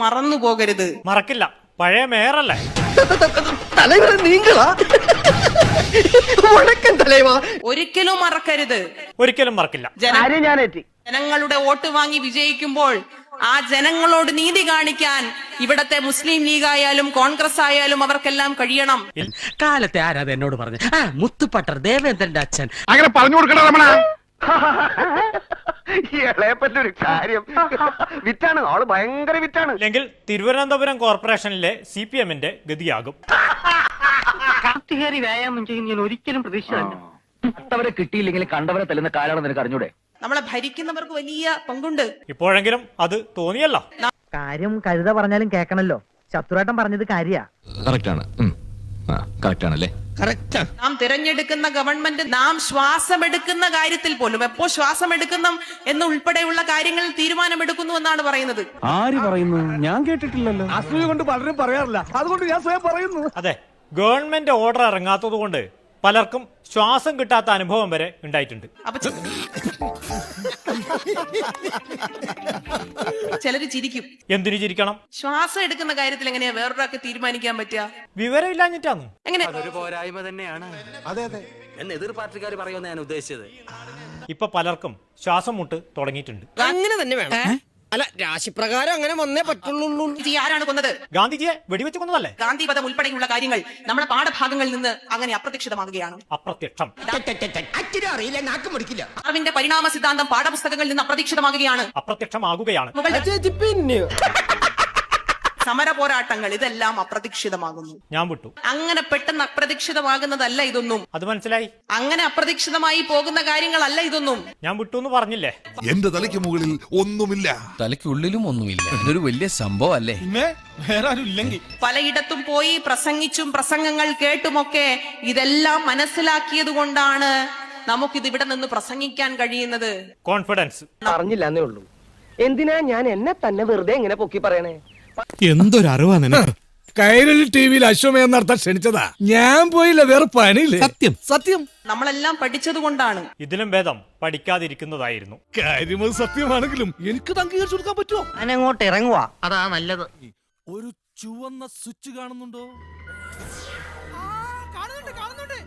മറന്നു പോകരുത്. മറക്കില്ല, പഴയ മേയറല്ലേ. ഒരിക്കലും മറക്കരുത്. ഒരിക്കലും മറക്കില്ല. ജനങ്ങളുടെ വോട്ട് വാങ്ങി വിജയിക്കുമ്പോൾ ആ ജനങ്ങളോട് നീതി കാണിക്കാൻ ഇവിടത്തെ മുസ്ലിം ലീഗ് ആയാലും കോൺഗ്രസ് ആയാലും അവർക്കെല്ലാം കഴിയണം. കാലത്തെ ആരാ എന്നോട് പറഞ്ഞു? മുത്തുപട്ടർ ദേവേന്ദ്രന്റെ അച്ഛൻ അങ്ങനെ പറഞ്ഞു കൊടുക്കണ രമണ. ഇളയപ്പറ്റൊരു കാര്യം വിറ്റാണ്, ആള് ഭയങ്കര വിറ്റാണ്. അല്ലെങ്കിൽ തിരുവനന്തപുരം കോർപ്പറേഷനിലെ CPM-ന്റെ ഗതിയാകും. വ്യായാമം ചെയ്യുന്ന ഒരിക്കലും പ്രതീക്ഷിച്ചതല്ല. കണ്ടവരെ കിട്ടിയില്ലെങ്കിൽ കണ്ടവരെ തല്ലുന്ന കാലാണെന്ന് നിനക്ക് അറിഞ്ഞൂടെ? നമ്മളെ ഭരിക്കുന്നവർക്ക് വലിയ പങ്കുണ്ട്. ഇപ്പോഴെങ്കിലും അത് തോന്നിയല്ലോ. കാര്യം കഴുത പറഞ്ഞാലും കേൾക്കണല്ലോ. ശത്രുവേട്ടൻ പറഞ്ഞത് കാര്യാ. നാം തിരഞ്ഞെടുക്കുന്ന ഗവൺമെന്റ് നാം ശ്വാസമെടുക്കുന്ന കാര്യത്തിൽ പോലും എപ്പോ ശ്വാസമെടുക്കുന്ന എന്നുൾപ്പെടെയുള്ള കാര്യങ്ങളിൽ തീരുമാനമെടുക്കുന്നു എന്നാണ് പറയുന്നത്. ആര് പറയുന്നു? ഞാൻ കേട്ടിട്ടില്ലല്ലോ. അസൂയ കൊണ്ട് പലരും പറയാറില്ല, അതുകൊണ്ട് ഞാൻ സ്വയം പറയുന്നു. അതെ, ഗവൺമെന്റ് ഓർഡർ ഇറങ്ങാത്തത് കൊണ്ട് പലർക്കും ശ്വാസം കിട്ടാത്ത അനുഭവം വരെ ഉണ്ടായിട്ടുണ്ട്. ചിലര് ചിരിക്കും. എന്തിനു ചിരിക്കണം? ശ്വാസം എടുക്കുന്ന കാര്യത്തിൽ എങ്ങനെയാ വേറൊരാൾക്ക് തീരുമാനിക്കാൻ പറ്റുക? വിവരമില്ലാഞ്ഞിട്ടാണ്. എങ്ങനെ? അതൊരു പോരായ്മ തന്നെയാണ്. അതെ അതെ, എന്ന് എതിർ പാർട്ടിക്കാർ പറയുമെന്ന് ഞാൻ ഉദ്ദേശിച്ചത്. ഇപ്പൊ പലർക്കും ശ്വാസം മുട്ട് തുടങ്ങിയിട്ടുണ്ട്. അങ്ങനെ തന്നെ വേണം. അല്ല, രാശിപ്രകാരം അങ്ങനെ വന്നേ പറ്റുള്ളൂ. ആരാണ് കൊന്നത്? ഗാന്ധിജിയെ വെടിവെച്ച് കൊന്നതല്ലേ? ഗാന്ധിവധം ഉൾപ്പെടെയുള്ള കാര്യങ്ങൾ നമ്മുടെ പാഠഭാഗങ്ങളിൽ നിന്ന് അങ്ങനെ അപ്രത്യക്ഷിതമാകുകയാണ്. അപ്രത്യക്ഷം. അറിയില്ല, നാക്കും മുടിക്കില്ല. ഡാർവിന്റെ പരിണാമ സിദ്ധാന്തം പാഠപുസ്തകങ്ങളിൽ നിന്ന് അപ്രത്യക്ഷിതമാകുകയാണ്. അപ്രത്യക്ഷമാകുകയാണ്. സമര പോരാട്ടങ്ങൾ ഇതെല്ലാം അപ്രതീക്ഷിതമാകുന്നു. ഞാൻ വിട്ടു. അങ്ങനെ പെട്ടെന്ന് അപ്രതീക്ഷിതമാകുന്നതല്ല ഇതൊന്നും. അത് മനസ്സിലായി. അങ്ങനെ അപ്രതീക്ഷിതമായി പോകുന്ന കാര്യങ്ങളല്ല ഇതൊന്നും. ഞാൻ വിട്ടു എന്ന് പറഞ്ഞില്ലേ? എന്റെ തലയ്ക്ക് മുകളിൽ ഒന്നുമില്ല, തലയ്ക്കുള്ളിലും ഒന്നുമില്ല. ഇതൊരു വലിയ സംഭവം അല്ലേ? വേറെ ആരും ഇല്ലെങ്കിൽ പലയിടത്തും പോയി പ്രസംഗിച്ചും പ്രസംഗങ്ങൾ കേട്ടുമൊക്കെ ഇതെല്ലാം മനസ്സിലാക്കിയത് കൊണ്ടാണ് നമുക്കിത് ഇവിടെ നിന്ന് പ്രസംഗിക്കാൻ കഴിയുന്നത്. കോൺഫിഡൻസ്. പറഞ്ഞില്ല എന്നേ ഉള്ളൂ. എന്തിനാ ഞാൻ എന്നെ തന്നെ വെറുതെ ഇങ്ങനെ പൊക്കി പറയണേ? എന്തൊരറിവാ നിനക്ക്. കൈരളി TV-യിൽ അശ്വമേധം നടത്താൻ ക്ഷണിച്ചതാ, ഞാൻ പോയില്ല, വേറെ പണിയില്ല. സത്യം സത്യം, നമ്മളെല്ലാം പഠിച്ചത് കൊണ്ടാണ്. ഇതിലും ഭേദം പഠിക്കാതിരിക്കുന്നതായിരുന്നു. കാര്യം അത് സത്യമാണെങ്കിലും എനിക്ക് അംഗീകരിച്ചു കൊടുക്കാൻ പറ്റുമോ? ഞാനങ്ങോട്ട് ഇറങ്ങുവാ. അതാ നല്ലത്. ഒരു ചുവന്ന സ്വിച്ച് കാണുന്നുണ്ടോ? കാണുന്നുണ്ട്.